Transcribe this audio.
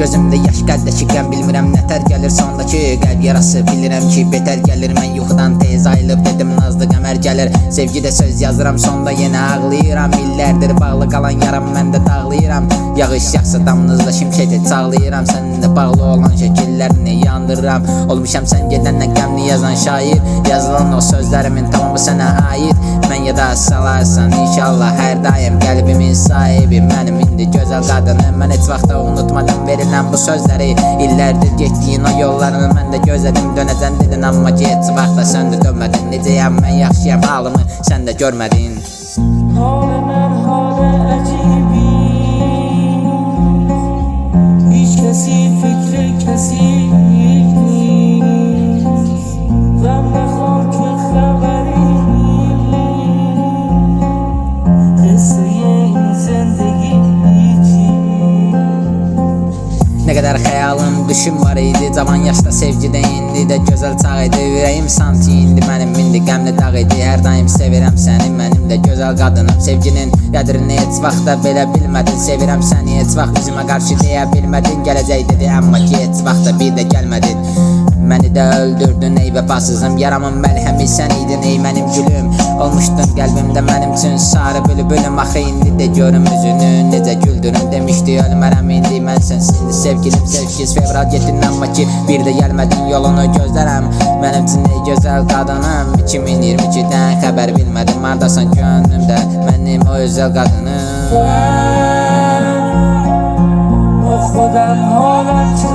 Gözümdə yaş qəddəki qəm bilmirəm nətər gəlir sondakı qəlb yarası bilirəm ki betər gəlir mən yuxudan tez ayılıb dedim nazlı qəmər gəlir sevgidə söz yazıram sonda yenə ağlayıram illərdir bağlı qalan yaram mən də dağlayıram yağış yağsa damınızda şimşəkdə çağlayıram səninlə bağlı olan şəkillərini yandırıram olmuşam sən gedəndən qəmli yazan şair yazılan o sözlərimin tamamı sənə aid mən yada salarsan inşallah hər daim qəlbimin sahibi mənim indi gözəl qadınım mən heç vaxta unutmadım verilən bu sözləri illərdir getdiyin o yollarını mən də gözlədim dönəcən dedin amma ki heç vaxta sən də dönmədin necəyəm mən yaxşıyam halımı sən də görmədin Halimden hale acibi Hiç kesi fikri kesilmiş Ben bakar ki haberi Kısayım zindagi için Nə qədər xəyalım, düşüm var idi Cavan yaşda sevgidə indi də gözəl çağ idi Ürəyim sanki indi mənim indi qəmli dağ idi Hər daim sevirəm səni mənim də gözəl qadınım Sevginin qədrini heç vaxtda belə bilmədin Sevirəm səni heç vaxt üzümə qarşı deyə bilmədin Gələcək dedi amma ki heç vaxtda bir də gəlmədin Məni də öldürdün ey vəfasızım Yaramın məlhəmi sən idin ey mənim gülüm Olmuşdun qəlbimdə mənim üçün sarı bülbülüm Axı indi də görüm üzünü necə güldürüm Demişdi ölmərəm indi mən sənsin Sevgilim sevgisiz fevral getdin amma ki bir də gəlmədin yolunu gözlərəm Mənim üçün ey gözəl qadınım 2022-dən xəbər bilmədim Hardasan gönlümdə mənim o özəl qadınım O xودم حالم